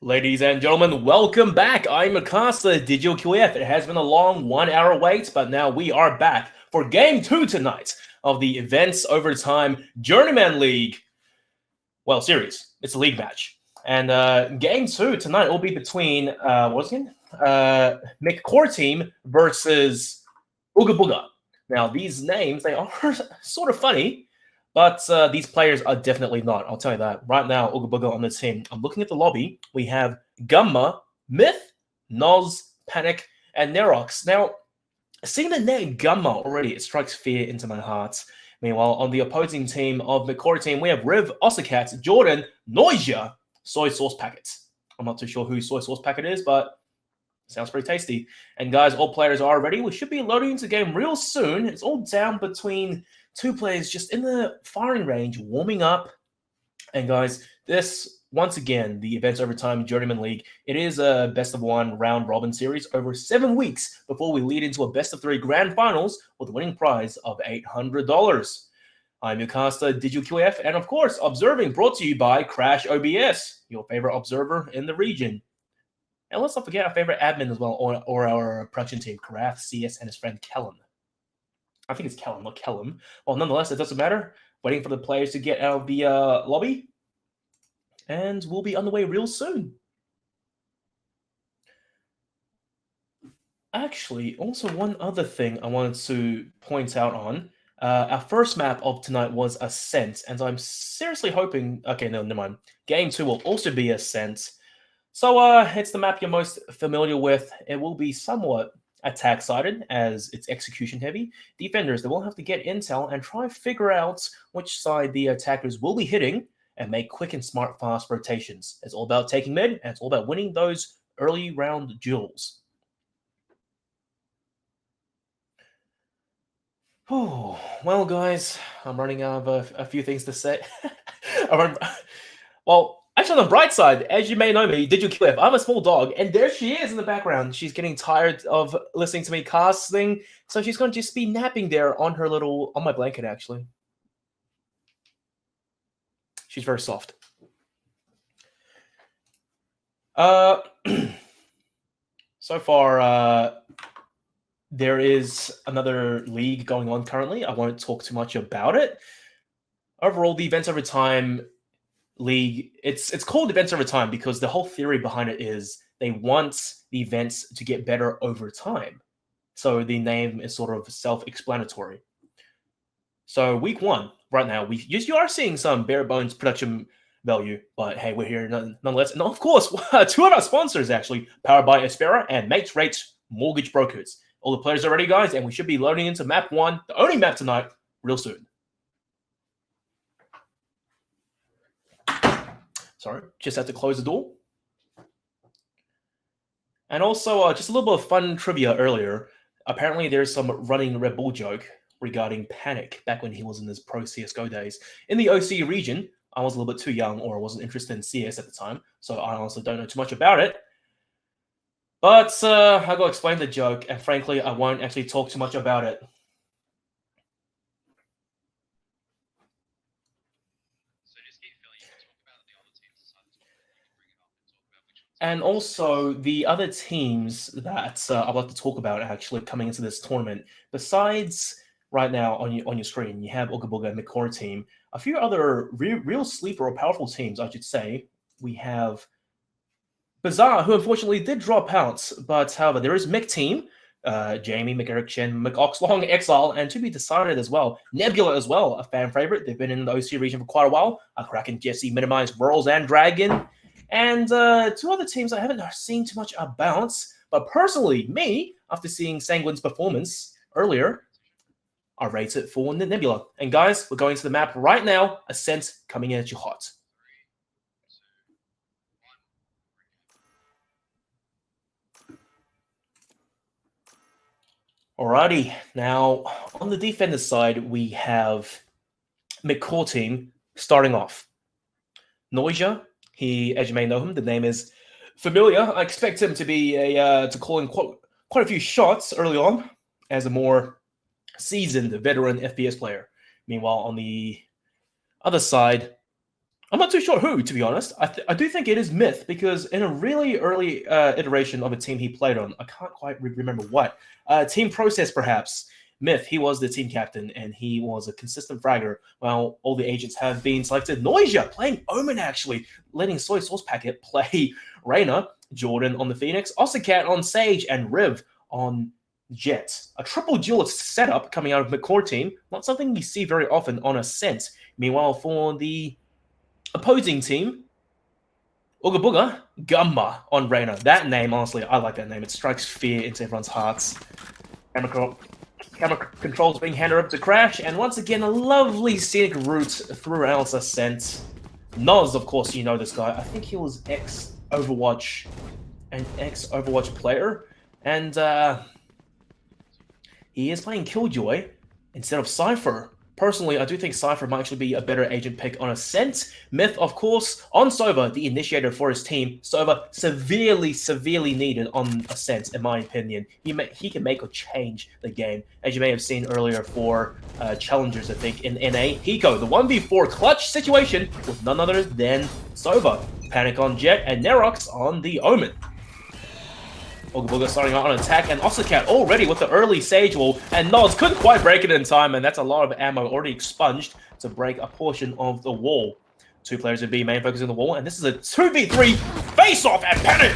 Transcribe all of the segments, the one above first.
Ladies and gentlemen, welcome back. I'm Mikasa Digital QF. It has been a long 1 hour wait, but now we are back for game 2 tonight of the Events Overtime Journeyman League. Well, series. It's a league match. And game 2 tonight will be between, McCoreteam versus Ooga Booga. Now, these names, they are sort of funny, but these players are definitely not. I'll tell you that. Right now, Ooga Booga on the team. I'm looking at the lobby. We have Gamma, Myth, Noz, Panic, and Nerox. Now, seeing the name Gamma already, it strikes fear into my heart. Meanwhile, on the opposing team of McCoreteam, we have Riv, Ossicat, Jordan, Noisia, Soy Sauce Packet. I'm not too sure who Soy Sauce Packet is, but sounds pretty tasty. And guys, all players are ready. We should be loading into the game real soon. It's all down between two players just in the firing range, warming up. And guys, this, once again, the Events Overtime Journeyman League, it is a best-of-1 round-robin series over 7 weeks before we lead into a best-of-3 grand finals with a winning prize of $800. I'm your caster, Digital QF, and of course, observing brought to you by Crash OBS, your favorite observer in the region. And let's not forget our favorite admin as well, or our production team, Karath, CS, and his friend Kellen. I think it's Kellen, not Kellum. Well, nonetheless, it doesn't matter. Waiting for the players to get out of the lobby. And we'll be on the way real soon. Actually, also one other thing I wanted to point out on. Our first map of tonight was Ascent, and I'm seriously hoping... Okay, no, never mind. Game 2 will also be Ascent. So it's the map you're most familiar with. It will be somewhat attack-sided as it's execution-heavy. Defenders, they will have to get intel and try to figure out which side the attackers will be hitting and make quick and smart, fast rotations. It's all about taking mid, and it's all about winning those early round duels. Oh, well, guys, I'm running out of a few things to say. Well, actually, on the bright side, as you may know me, Digital Cliff, I'm a small dog, and there she is in the background. She's getting tired of listening to me casting, so she's going to just be napping there on my blanket, actually. She's very soft. So far, there is another league going on currently. I won't talk too much about it. Overall, the Events Overtime League, it's called Events Over Time because the whole theory behind it is they want the events to get better over time. So the name is sort of self-explanatory. So week 1, right now, you are seeing some bare bones production value, but hey, we're here nonetheless. And of course, 2 of our sponsors actually, powered by Aspera and Mates Rates Mortgage Brokers. All the players are ready, guys, and we should be loading into map 1, the only map tonight, real soon. Sorry, just had to close the door. And also, just a little bit of fun trivia earlier. Apparently, there's some running Red Bull joke regarding Panic back when he was in his pro CSGO days. In the OC region, I was a little bit too young, or I wasn't interested in CS at the time, so I honestly don't know too much about it. But I got to explain the joke, and frankly, I won't actually talk too much about it. And also, the other teams that I'd like to talk about actually coming into this tournament, besides right now on your screen, you have Ooga Booga and McCoreteam. A few other real sleeper or powerful teams, I should say. We have Bazaar, who unfortunately did drop out, but however, there is McTeam, Jamie, McEric Chen, McOxlong, Exile, and to be decided as well, Nebula as well, a fan favorite. They've been in the OC region for quite a while. Kraken, Jesse, Minimize, Whirls, and Dragon. And 2 other teams I haven't seen too much about, but personally, me, after seeing Sanguine's performance earlier, I rate it for Nebula. And guys, we're going to the map right now, Ascent coming in at you hot. Alrighty, now on the defender side, we have McCoreteam starting off. Noisia, as you may know him, the name is familiar. I expect him to be to call in quite a few shots early on as a more seasoned veteran FPS player. Meanwhile, on the other side, I'm not too sure who, to be honest. I do think it is Myth, because in a really early iteration of a team he played on, I can't quite remember what, Team Process perhaps, Myth, he was the team captain, and he was a consistent fragger, while all the agents have been selected. Noisia playing Omen, actually, letting Soy Sauce Packet play Reyna, Jordan on the Phoenix, Ossicat on Sage, and Riv on Jet. A triple duelist setup coming out of McCoreteam, not something we see very often on Ascent. Meanwhile, for the opposing team, Ooga Booga, Gamma on Reyna. That name, honestly, I like that name. It strikes fear into everyone's hearts. Camera controls being handed over to Crash, and once again, a lovely scenic route throughout Ascent. Noz, of course, you know this guy. I think he was ex-Overwatch, an ex-Overwatch player, and he is playing Killjoy instead of Cypher. Personally, I do think Cypher might actually be a better agent pick on Ascent. Myth, of course, on Sova, the initiator for his team. Sova severely needed on Ascent, in my opinion. He can make or change the game, as you may have seen earlier for Challengers, I think, in NA. Hiko, the 1v4 clutch situation with none other than Sova. Panic on Jet, and Nerox on the Omen. Ooga Booga starting out on attack, and Ossicat already with the early Sage Wall, and Noz couldn't quite break it in time, and that's a lot of ammo already expunged to break a portion of the wall. Two players in B main focusing on the wall, and this is a 2v3 face-off, and Panic,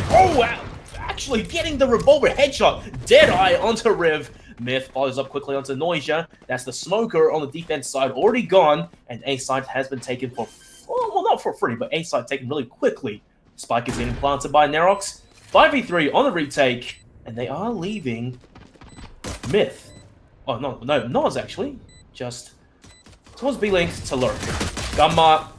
actually getting the revolver headshot, Deadeye onto Riv. Myth follows up quickly onto Noisia. That's the smoker on the defense side already gone, and A side has been taken for, well, not for free, but A side taken really quickly. Spike is being planted by Nerox. 5v3 on the retake, and they are leaving Myth. Oh, no, Noz actually. Just towards B-Link to lurk. Gamma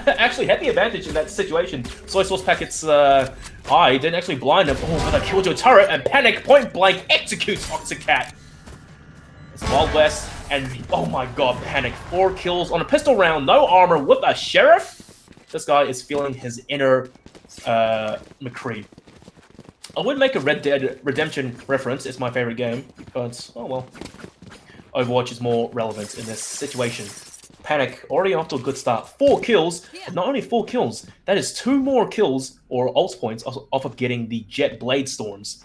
actually had the advantage in that situation. Soy Sauce Packet's eye didn't actually blind him. Oh, with a Killjoy turret, and Panic point blank executes Oxicat. It's Wild West, and oh my god, Panic. 4 kills on a pistol round, no armor with a Sheriff. This guy is feeling his inner McCree. I would make a Red Dead Redemption reference. It's my favorite game, but oh well. Overwatch is more relevant in this situation. Panic already off to a good start. 4 kills, and not only 4 kills, that is 2 more kills or ult points off of getting the Jet Blade Storms.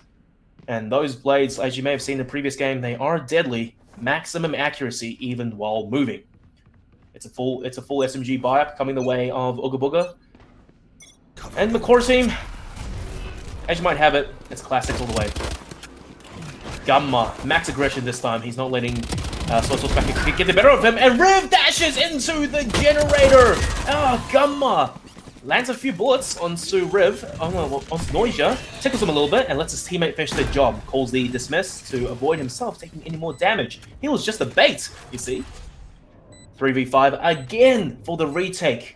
And those blades, as you may have seen in the previous game, they are deadly, maximum accuracy even while moving. It's a full SMG buy-up coming the way of Ooga Booga. And McCoreteam, as you might have it, it's classics all the way. Gamma, max aggression this time. He's not letting Soy Sauce Packet get the better of him, and Riv dashes into the generator! Oh, Gamma lands a few bullets onto Riv, onto Noisia, tickles him a little bit, and lets his teammate finish the job. Calls the dismiss to avoid himself taking any more damage. He was just a bait, you see. 3v5 again for the retake.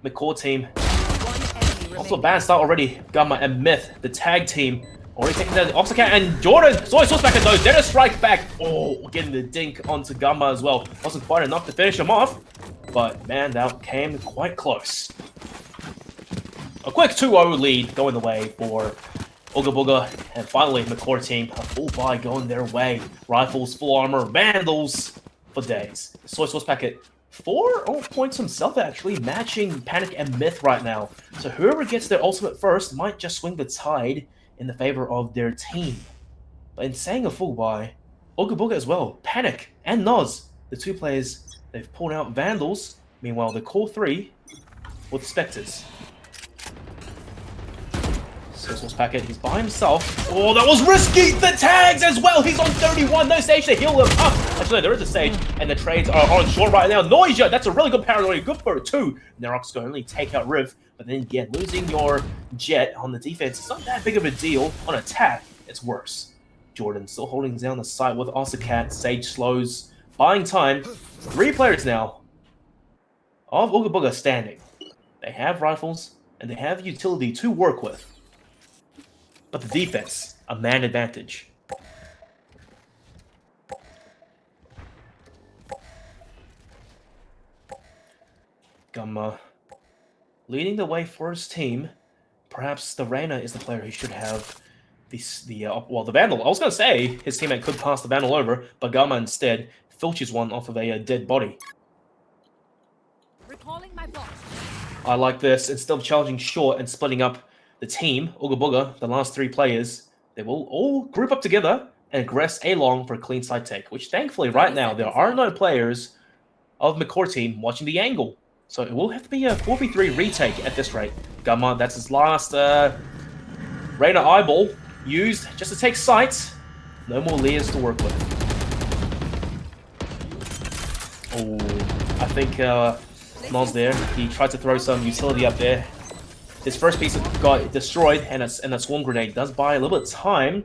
McCoreteam. Also a bad start already. Gamma and Myth, the tag team, already taking down the Oxicat, and Jordan, Soy Sauce Packet though, then a strike back. Oh, getting the dink onto Gamma as well. Wasn't quite enough to finish him off, but man, that came quite close. A quick 2-0 lead going the way for Ooga Booga, and finally McCoreteam, a full buy going their way. Rifles, full armor, Vandals for days. Soy Sauce Packet 4 ult points himself, actually, matching Panic and Myth right now. So whoever gets their ultimate first might just swing the tide in the favor of their team. But in saying a full buy, Ooga Booga as well, Panic and Noz, the 2 players, they've pulled out Vandals. Meanwhile, the core 3 with Spectres. Soy Sauce Packet, he's by himself. Oh, that was risky! The tags as well! He's on 31, no stage to heal him up! Actually, there is a stage, and the trades are on shore right now. Noisia, that's a really good paranoia, good for 2. Nerox can only take out Riv, but then again, losing your Jet on the defense is not that big of a deal. On attack, it's worse. Jordan still holding down the site with Ossicat. Sage slows, buying time. 3 players now of Ooga Booga standing. They have rifles, and they have utility to work with. But the defense, a man advantage. Gamma leading the way for his team. Perhaps the Reyna is the player who should have the Vandal. I was going to say his teammate could pass the Vandal over, but Gamma instead filches one off of a dead body. I like this. Instead of challenging short and splitting up the team, Ooga Booga, the last 3 players, they will all group up together and aggress A long for a clean side take, which thankfully right now there are no players of McCoreteam watching the angle. So it will have to be a 4v3 retake at this rate. Gamma, that's his last radar eyeball used just to take sight. No more layers to work with. Oh, I think Noz there, he tried to throw some utility up there. His first piece got destroyed, and that swarm grenade does buy a little bit of time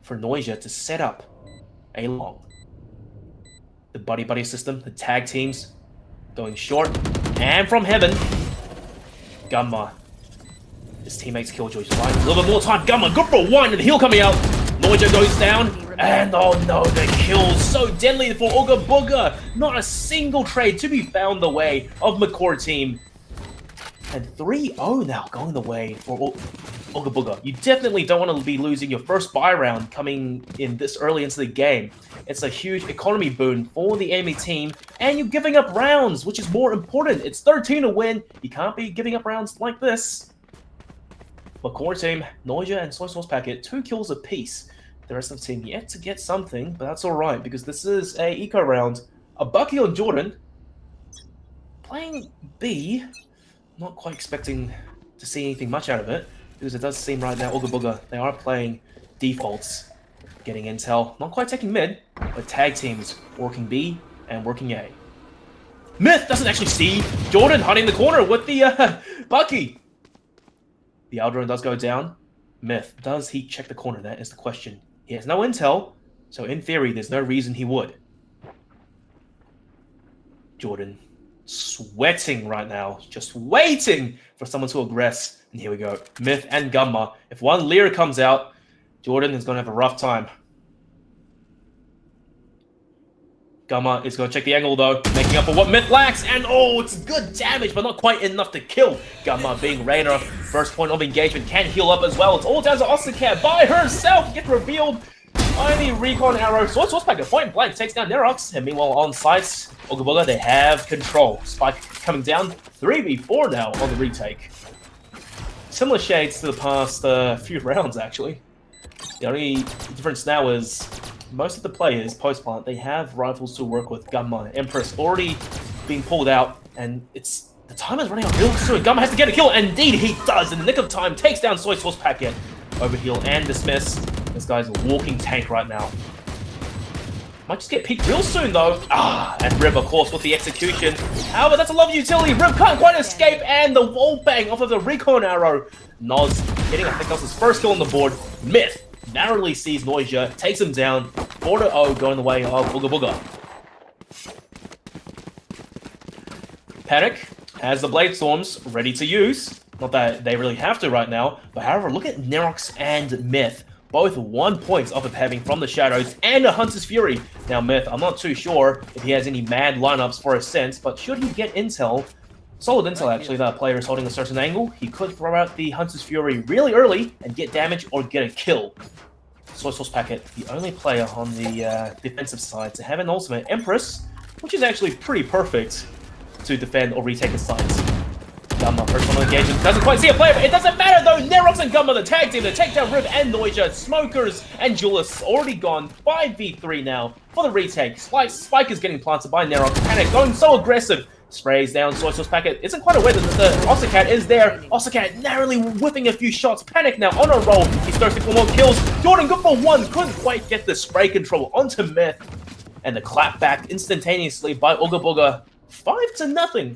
for Noisia to set up a long. The buddy system, the tag teams going short, and from heaven, Gamma. His teammates Killjoy just buying a little bit more time. Gamma, good for 1, and the heal coming out. Noisia goes down, and oh no, the kill so deadly for Ooga Booga. Not a single trade to be found the way of McCoreteam. And 3-0 now going the way for Ooga Booga. You definitely don't want to be losing your first buy round coming in this early into the game. It's a huge economy boon for the enemy team, and you're giving up rounds, which is more important. It's 13 to win. You can't be giving up rounds like this. McCoreteam, Noisia, and Soy Sauce Packet, 2 kills apiece. The rest of the team yet to get something, but that's alright, because this is a eco round. A Bucky on Jordan. Playing B. Not quite expecting to see anything much out of it, because it does seem right now, Ooga Booga, they are playing defaults. Getting intel, not quite taking mid, but tag teams working B and working A. Myth doesn't actually see Jordan hiding in the corner with the Bucky. The Aldrin does go down. Myth, does he check the corner? That is the question. He has no intel, so in theory, there's no reason he would. Jordan sweating right now, just waiting for someone to aggress. And here we go. Myth and Gamma. If one Lear comes out, Jordan is going to have a rough time. Gamma is going to check the angle though, making up for what Myth lacks, and oh, it's good damage, but not quite enough to kill. Gamma being Rainer, first point of engagement, can heal up as well. It's all down to Osacat by herself, gets revealed by the recon arrow. Source Pack, point blank, takes down Nerox, and meanwhile on site, Ooga Booga, they have control. Spike coming down, 3v4 now on the retake. Similar shades to the past few rounds, actually. The only difference now is most of the players, post-plant, they have rifles to work with. Gamma, Empress already being pulled out, and the time is running out real soon. Gamma has to get a kill, and indeed he does in the nick of time. Takes down Soy Sauce Packet. Overheal and dismiss. This guy's a walking tank right now. Might just get peeked real soon though. And Rib, of course, with the execution. However, that's a lovely utility. Rib can't quite escape, and the wall bang off of the recon arrow. Noz getting, I think that was his first kill on the board. Myth narrowly sees Noisia, takes him down. 4-0 going the way of Ooga Booga. Panic has the Blade Storms ready to use. Not that they really have to right now, but however, look at Nerox and Myth. Both 1 point off of having from the Shadows and a Hunter's Fury. Now Myth, I'm not too sure if he has any mad lineups for a sense, but should he get intel, solid intel actually, that a player is holding a certain angle, he could throw out the Hunter's Fury really early and get damage or get a kill. Soy Sauce Packet, the only player on the defensive side to have an ultimate. Empress, which is actually pretty perfect to defend or retake the sides. Gamma, first one on engagement, doesn't quite see a player, but it doesn't matter though. Nerox and Gamma, the tag team, the takedown Rib and Noisia, Smokers and Julius already gone. 5v3 now for the retake. Spike is getting planted by Nerox. Panic going so aggressive. Sprays down Soy Sauce Packet. Isn't quite aware that the Osacat is there. Osacat narrowly whipping a few shots. Panic now on a roll. He's thirsty for more kills. Jordan good for 1. Couldn't quite get the spray control onto Myth. And the clap back instantaneously by Ooga Booga. 5-0.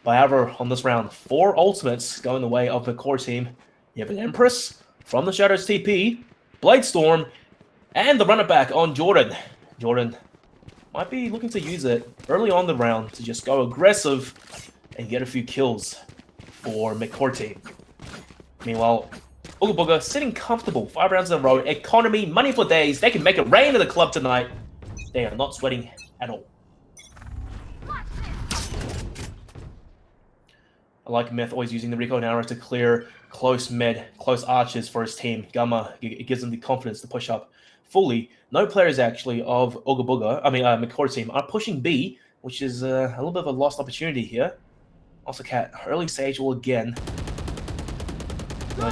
However, on this round, 4 ultimates going the way of the core team. You have an Empress from the Shadows TP, Blade Storm, and the runner back on Jordan. Jordan might be looking to use it early on the round to just go aggressive and get a few kills for McCoreteam. Meanwhile, Ooga Booga sitting comfortable 5 rounds in a row. Economy, money for days. They can make it rain in the club tonight. They are not sweating at all. I like Myth always using the recon arrow to clear close arches for his team. Gamma, it gives them the confidence to push up fully. No players actually of Ooga Booga, McCoreteam, are pushing B which is a little bit of a lost opportunity here. Also, Cat, early stage will again.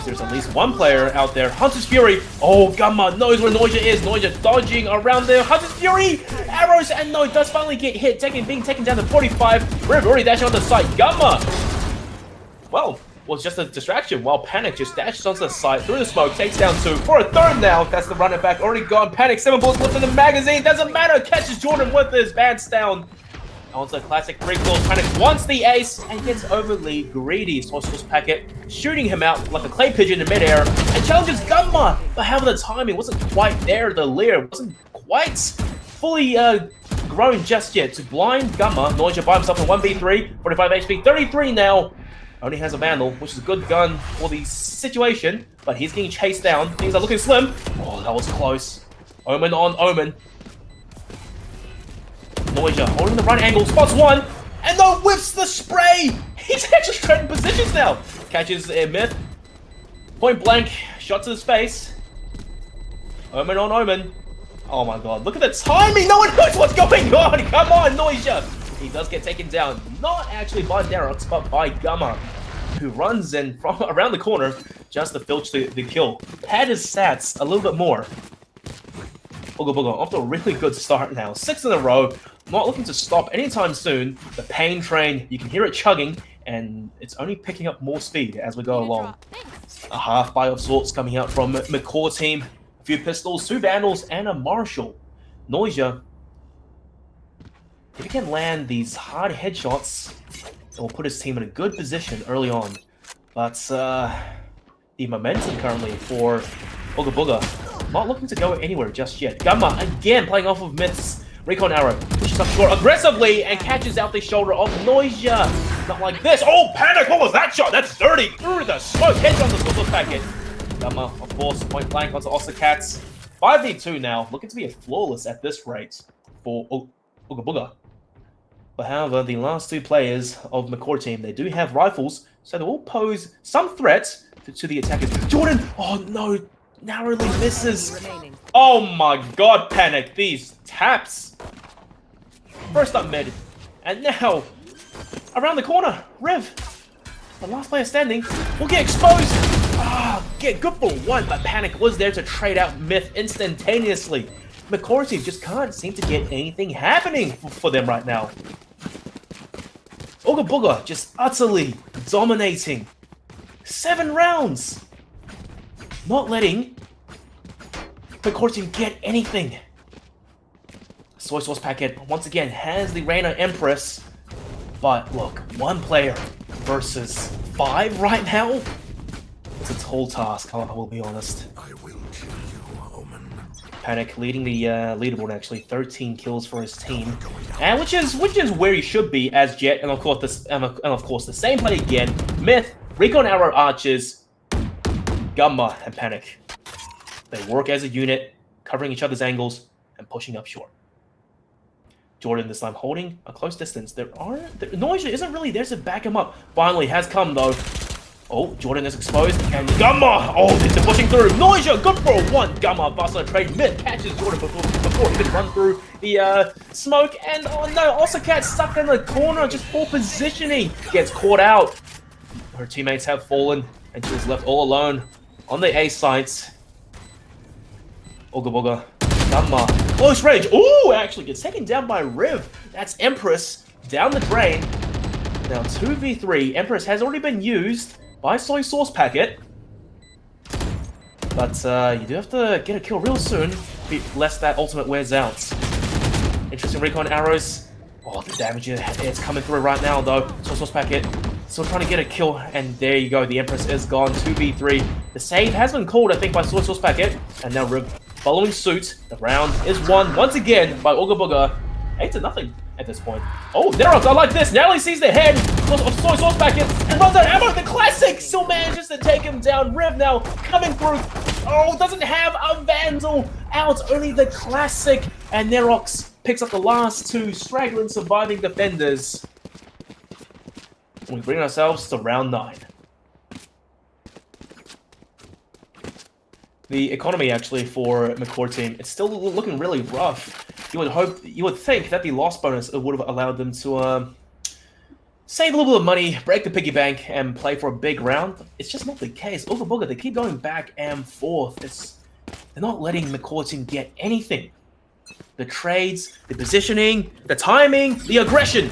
There's at least one player out there. Hunter's Fury. Oh, Gamma knows where Noisia is. Noisia dodging around there. Hunter's Fury. Arrows, and no, does finally get hit. Being taken down to 45. Riv already dashing on the site. Gamma. Well, was just a distraction while Panic just dashes onto the site through the smoke, takes down 2 for a third now. That's the running back already gone. Panic, 7 bullets left in the magazine. Doesn't matter. Catches Jordan with his bats down. Onto a classic 3 kills. Panic wants the ace and gets overly greedy. Sourceless Packet shooting him out like a clay pigeon in midair and challenges Gamma. But however, the timing wasn't quite there. The leer wasn't quite fully grown just yet to blind Gamma. Noisia by himself in 1v3, 45 HP, 33 now. Only has a Vandal, which is a good gun for the situation, but he's getting chased down. Things are looking slim. Oh, that was close. Omen on Omen. Noisia holding the right angle, spots one, and no, whiffs the spray! He's actually trading positions now. Catches a Myth. Point blank, shot to the face. Omen on Omen. Oh my god, look at the timing! No one knows what's going on! Come on, Noisia! He does get taken down, not actually by Darox, but by Gamma, who runs in from around the corner just to filch the kill. Pad his stats a little bit more. Ooga Booga off to a really good start now. 6 in a row, not looking to stop anytime soon. The pain train, you can hear it chugging, and it's only picking up more speed as we go along. A half-buy of sorts coming out from McCoreteam. A few pistols, 2 Vandals, and a Marshal. Noisia, if he can land these hard headshots, it will put his team in a good position early on. But the momentum currently for Ooga Booga not looking to go anywhere just yet. Gamma again playing off of Myth's recon arrow, pushes up short aggressively and catches out the shoulder of Noisia. Not like this. Oh, Panic! What was that shot? That's dirty through the smoke. Heads on the Sourceless Packet. Gamma, of course, point blank onto Cats. 5v2 now, looking to be a flawless at this rate for Ooga Booga. But however, the last 2 players of McCoreteam, they do have rifles, so they will pose some threat to the attackers. Jordan! Oh no! Narrowly misses! Oh my god, Panic! These taps! First up mid, and now around the corner, Riv, the last player standing, will get exposed! Ah, get good for 1, but Panic was there to trade out Myth instantaneously. McCoreteam just can't seem to get anything happening for them right now. Ooga Booga just utterly dominating. 7 rounds! Not letting McCoreteam get anything. Soy Sauce Packet once again has the Reina Empress. But look, 1 player versus 5 right now? It's a tall task, I will be honest. I will kill you, Omen. Panic leading the leaderboard actually, 13 kills for his team, and which is where he should be as Jet, and of course the same play again. Myth, Recon Arrow Archers, Gamma, and Panic. They work as a unit, covering each other's angles and pushing up short. Jordan this time holding a close distance. Noisia isn't really there to back him up. Finally has come though. Oh, Jordan is exposed, and Gamma! Oh, they're pushing through. Noisia, good for 1. Gamma, fast on a trade. Myth catches Jordan before he can run through the smoke. And oh no, also Cat stuck in the corner, just poor positioning. Gets caught out. Her teammates have fallen, and she was left all alone on the A sites. Ooga Booga, Gamma, close range. Ooh, actually gets taken down by Riv. That's Empress down the drain. Now 2v3. Empress has already been used by Soy Sauce Packet, but you do have to get a kill real soon, lest that ultimate wears out. Interesting recon arrows. Oh, the damage is coming through right now though. Soy Sauce Packet still trying to get a kill, and there you go. The Empress is gone. 2v3. The save has been called, I think, by Soy Sauce Packet, and now Riv following suit. The round is won once again by Ooga Booga. 8-0 at this point. Oh, Nerox, I like this. Now he sees the head of Soy Sauce Packet and runs out of ammo. The classic still manages to take him down. Riv now coming through. Oh, doesn't have a Vandal out. Only the classic. And Nerox picks up the last 2 straggling surviving defenders. We bring ourselves to round 9. The economy, actually, for McCoreteam, it's still looking really rough. you would think that the loss bonus would have allowed them to save a little bit of money, break the piggy bank, and play for a big round. It's just not the case. Ooga Booga, they keep going back and forth. They're not letting McCoreteam get anything. The trades, the positioning, the timing, the aggression.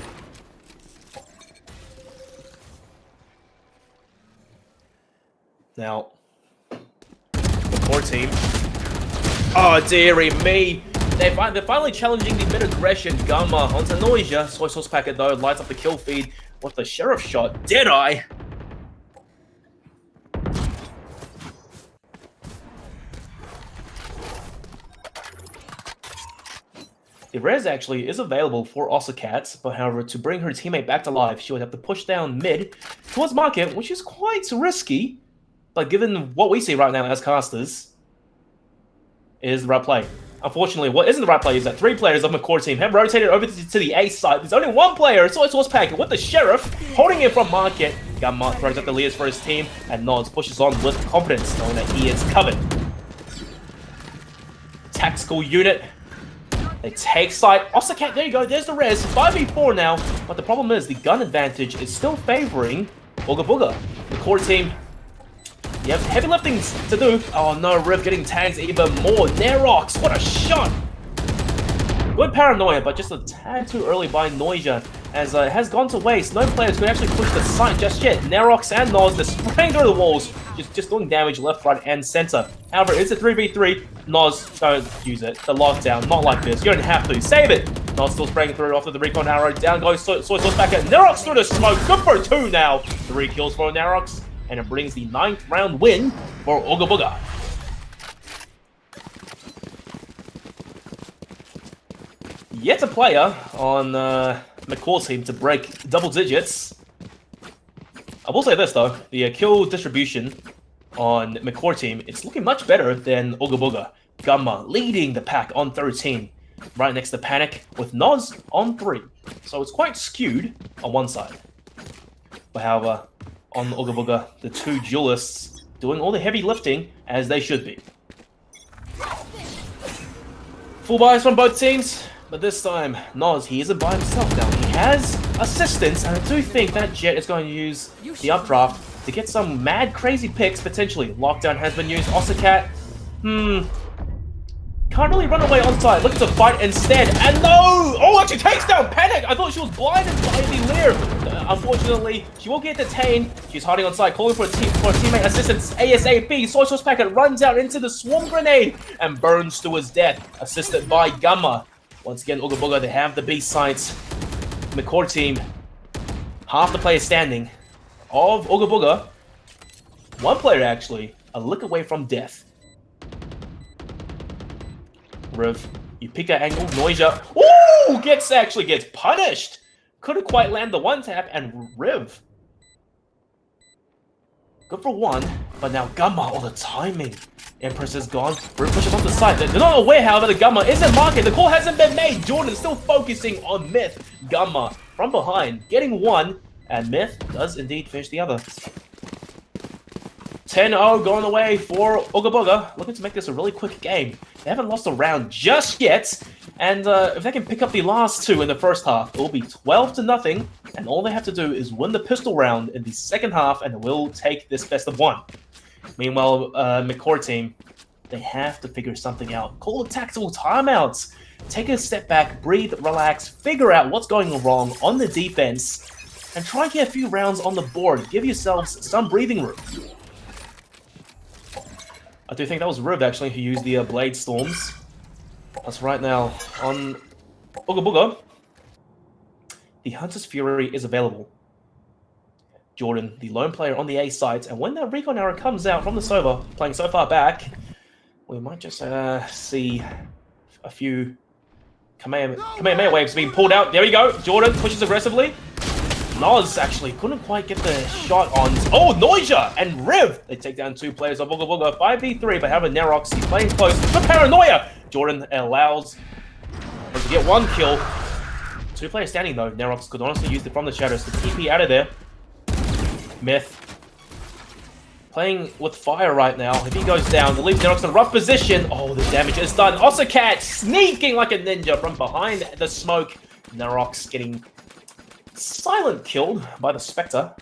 Now, McCoreteam. Oh, dearie me. They're finally challenging the mid-aggression. Gamma onto Noisia. Soy sauce packet, though, lights up the kill feed with the sheriff shot. Deadeye. The res actually is available for Osakat, but however, to bring her teammate back to life, she would have to push down mid towards market, which is quite risky. But given what we see right now as casters, it is the right play. Unfortunately, what isn't the right play is that 3 players of McCoreteam have rotated over to the A side. There's only 1 player, Soy Sauce Packet, with the Sheriff holding it from market. Gamma throws out the leaders for his team, and Nods pushes on with confidence, knowing that he is covered. Tactical unit. They take side. Osakat, there you go. There's the res. 5v4 now. But the problem is the gun advantage is still favoring Ooga Booga. McCoreteam, you have heavy lifting to do. Oh no, Riv getting tagged even more. Nerox, what a shot! Good paranoia, but just a tad too early by Noisia, as it has gone to waste. No players could actually push the site just yet. Nerox and Noz, they're spraying through the walls, just doing damage left, right, and center. However, it's a 3v3. Noz, don't use it. The lockdown, not like this. You don't have to. Save it! Noz still spraying through after the recon arrow. Down goes Soy Sauce back at Nerox through the smoke. Good for 2 now. 3 kills for Nerox, and it brings the 9th round win for Ooga Booga. Yet a player on McCoreteam to break double digits. I will say this though, the kill distribution on McCoreteam, it's looking much better than Ooga Booga. Gamma leading the pack on 13, right next to Panic, with Noz on 3. So it's quite skewed on one side. But however, on Ooga Booga, the 2 duelists doing all the heavy lifting as they should be. Full buys from both teams. But this time, Noz, he isn't by himself now. He has assistance, and I do think that Jet is going to use the updraft to get some mad, crazy picks, potentially. Lockdown has been used. Osakat, can't really run away on side. Looking to fight instead, and no! Oh, actually takes down Panic! I thought she was blinded by the Lear. Unfortunately, she will get detained. She's hiding on side, calling for a teammate assistance ASAP. Soy Sauce Packet runs out into the swarm grenade and burns to his death, assisted by Gamma. Once again, Ooga Booga, they have the B sites. McCoreteam, half the players standing of Ooga Booga. 1 player actually, a lick away from death. Riv, you pick that angle, Noisia. Ooh, actually gets punished. Couldn't quite land the 1-tap, and Riv. Good for 1, but now Gamma, all the timing. Empress is gone. Riv pushes on the side. They're not aware, however, the Gamma isn't market. The call hasn't been made. Jordan still focusing on Myth. Gamma from behind, getting 1, and Myth does indeed finish the other. 10-0 going away for Ooga Booga. Looking to make this a really quick game. They haven't lost a round just yet. And if they can pick up the last 2 in the first half, it will be 12-0. And all they have to do is win the pistol round in the second half, and it will take this best of 1. Meanwhile, McCoreteam, they have to figure something out. Call a tactical timeouts. Take a step back, breathe, relax, figure out what's going wrong on the defense, and try and get a few rounds on the board. Give yourselves some breathing room. I do think that was Riv, actually, who used the Blade Storms. That's right now. On Ooga Booga, the Hunter's Fury is available. Jordan, the lone player on the A site, and when that recon arrow comes out from the Sova, playing so far back, we might just see a few Kamehameha waves being pulled out. There we go. Jordan pushes aggressively. Noz actually couldn't quite get the shot on. Oh, Noisia and Riv! They take down 2 players of Ooga Booga. 5v3, but however, Nerox, he's playing close. The paranoia! Jordan allows him to get 1 kill. 2 players standing though. Nerox could honestly use it from the shadows to TP out of there. Myth playing with fire right now. If he goes down, it leaves Nerox in a rough position. Oh, the damage is done. Cat sneaking like a ninja from behind the smoke. Nerox getting silent killed by the Spectre.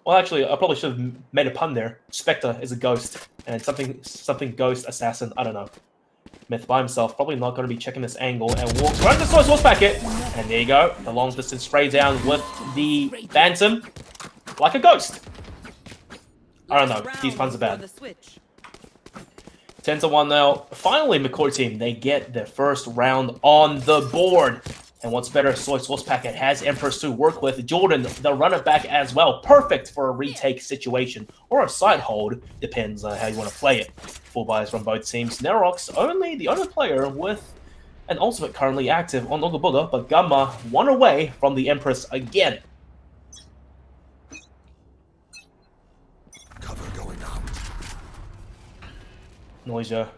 Well, actually, I probably should have made a pun there. Spectre is a ghost, and something ghost assassin. I don't know. Myth by himself, probably not going to be checking this angle, and walks right into the source packet. And there you go, the long distance spray down with the Phantom, like a ghost. I don't know, these puns are bad. 10-1 now. Finally, McCoreteam, they get their first round on the board. And what's better, Source Packet has Empress to work with. Jordan, the runner back as well. Perfect for a retake situation or a side hold. Depends on how you want to play it. Full buys from both teams. Nerox, the only player with an ultimate currently active on Ooga Booga, but Gamma one away from the Empress again. Cover going out. Noisia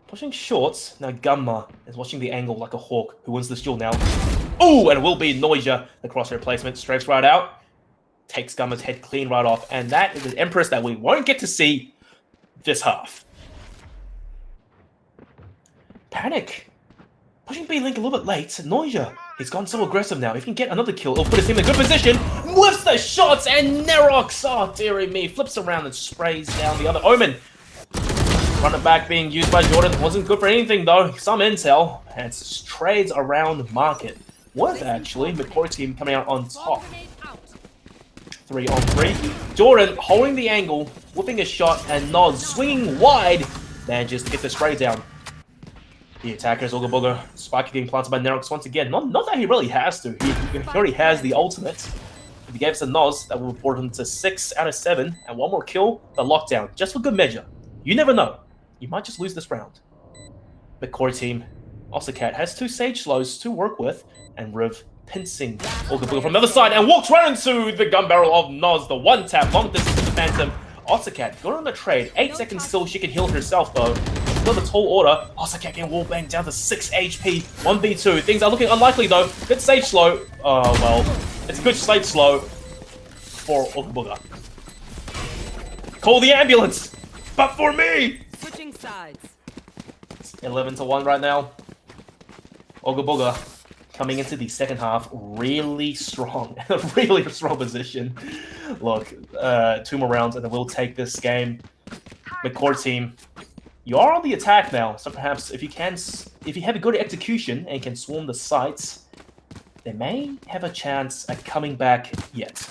pushing shorts. Now Gamma is watching the angle like a hawk. Who wins this duel now? Oh, and it will be Noisia. The crosshair placement strikes right out. Takes Gamma's head clean right off. And that is an Empress that we won't get to see this half. Panic. Pushing B-Link a little bit late. Noisia, he's gone so aggressive now. If he can get another kill, it'll put his team in a good position. Lifts the shots, and Nerox, oh dearie me, flips around and sprays down the other Omen. Running back being used by Jordan wasn't good for anything though. Some intel, and it's trades around market. Worth actually, McCoreteam coming out on top. 3-on-3. Jordan holding the angle, whipping a shot, and Noz swinging wide, manages to get the spray down. The attackers, Ooga Booga, Spike getting planted by Nerox once again. Not that he really has to. He already has the ultimate. If he gave us a Noz, that will report him to 6 out of 7, and one more kill, the lockdown, just for good measure. You never know. You might just lose this round. McCoreteam, Cat has 2 Sage Slows to work with, and Riv pincing Ooga Booga from the other side, and walks right into the gun barrel of Noz, the one tap, long distance to the Phantom. Cat, good on the trade. 8 seconds still, she can heal herself though. Got the tall order. Cat getting wallbang down to 6 HP. 1v2. Things are looking unlikely though. Good Sage Slow. Oh well. It's a good Sage Slow for Ooga Booga. Call the ambulance! But for me! Switching sides. 11-1 right now. Ooga Booga coming into the second half really strong. Really strong position. Look, 2 more rounds and then we'll take this game. McCoreteam, you are on the attack now, so perhaps if you have a good execution and can swarm the sites, they may have a chance at coming back yet.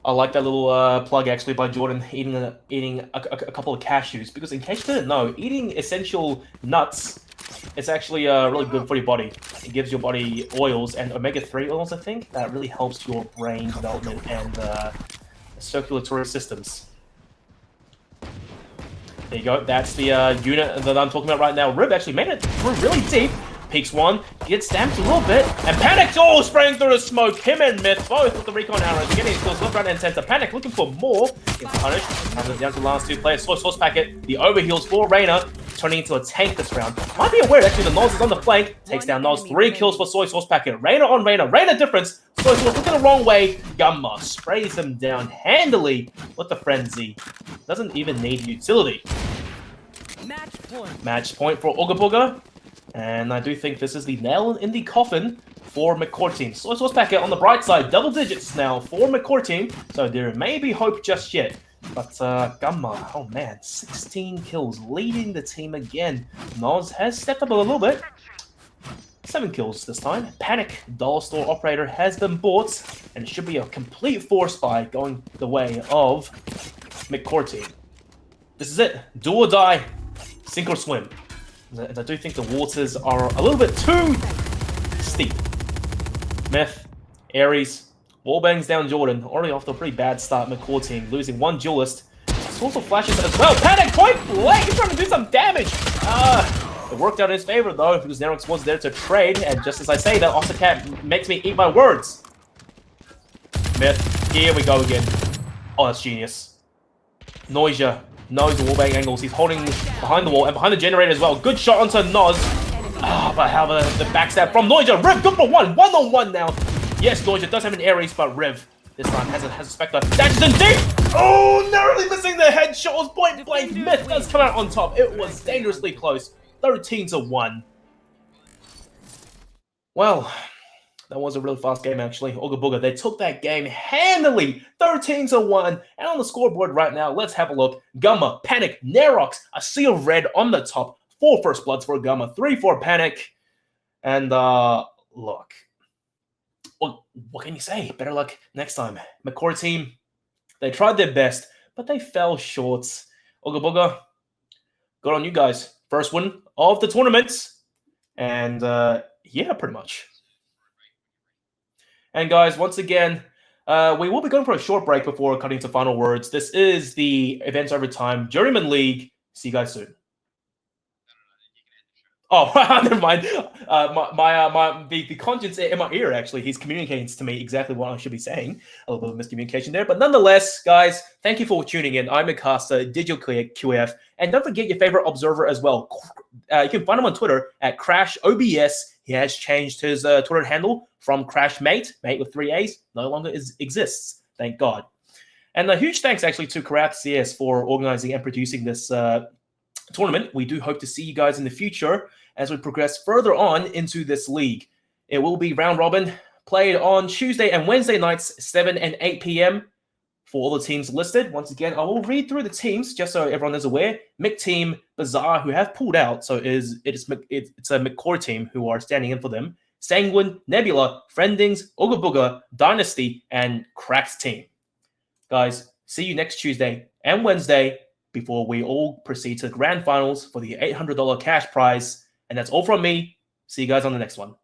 I like that little plug actually by Jordan eating a couple of cashews, because in case you didn't know, eating essential nuts is actually really good for your body. It gives your body oils and omega-3 oils, I think, that really helps your brain development and circulatory systems. There you go, that's the unit that I'm talking about right now. Rib actually made it through really deep. Peeks one, gets damped a little bit, and Panic, oh, spraying through the smoke. Him and Myth, both with the recon arrows, getting his kills left, right, and center. Panic looking for more, gets punished, comes down to the last 2 players. Source Packet, the overheals for Reyna, turning into a tank this round. Might be aware, actually, the Noz is on the flank, takes down Noz, 3 kills for Source Packet. Reyna on Reyna, Reyna difference, Source looking the wrong way, Gamma sprays him down handily with the Frenzy. Doesn't even need utility. Match point for Ooga Booga. And I do think this is the nail in the coffin for McCoreteam. Source Packet on the bright side, double digits now for McCoreteam, so there may be hope just yet. But Gamma, oh man, 16 kills, leading the team again. Noz has stepped up a little bit. 7 kills this time. Panic, Dollar Store Operator, has been bought, and it should be a complete force buy going the way of McCoreteam. This is it. Do or die, sink or swim. And I do think the waters are a little bit too steep. Myth, Ares, wallbangs down Jordan, already off to a pretty bad start. McCoreteam losing 1 duelist. Also flashes as well. Panic, point blank, he's trying to do some damage. It worked out in his favor though, because Nerox was there to trade, and just as I say that, Cat makes me eat my words. Myth, here we go again. Oh, that's genius. Noisia knows the wallbang angles. He's holding behind the wall and behind the generator as well. Good shot onto Noz. But how the backstab from Noija. Riv, good for one-on-one now. Yes, Noija does have an Ares, but Riv this time has a Spectre. Dashes in deep! Oh, narrowly missing the headshot. Was point blank. Myth does come out on top. It was dangerously close. 13-1. Well, that was a really fast game, actually. Ooga Booga, they took that game handily, 13-1. And on the scoreboard right now, let's have a look. Gamma, Panic, Nerox, a sea of red on the top. 4 first bloods for Gamma, 3 for Panic. And, look. What can you say? Better luck next time. McCoreteam, they tried their best, but they fell short. Ooga Booga, good on you guys. First win of the tournaments. And, yeah, pretty much. And guys, once again, we will be going for a short break before cutting to final words. This is the Events Overtime Journeyman League. See you guys soon. Oh, never mind. The conscience in my ear, actually, he's communicating to me exactly what I should be saying. A little bit of miscommunication there. But nonetheless, guys, thank you for tuning in. I'm Mikasa, Digital QF. And don't forget your favorite observer as well. You can find him on Twitter at CrashOBS. He has changed his Twitter handle from CrashMate, mate with 3 A's, no longer exists. Thank God. And a huge thanks, actually, to Karate CS for organizing and producing this tournament. We do hope to see you guys in the future as we progress further on into this league. It will be round robin, played on Tuesday and Wednesday nights, 7 and 8 p.m. for all the teams listed. Once again, I will read through the teams just so everyone is aware. McCoreteam, Bazaar, who have pulled out, so it's a McCoreteam who are standing in for them. Sanguine, Nebula, Friendings, Ooga Booga, Dynasty, and Cracked Team. Guys, see you next Tuesday and Wednesday before we all proceed to the grand finals for the $800 cash prize. And that's all from me. See you guys on the next one.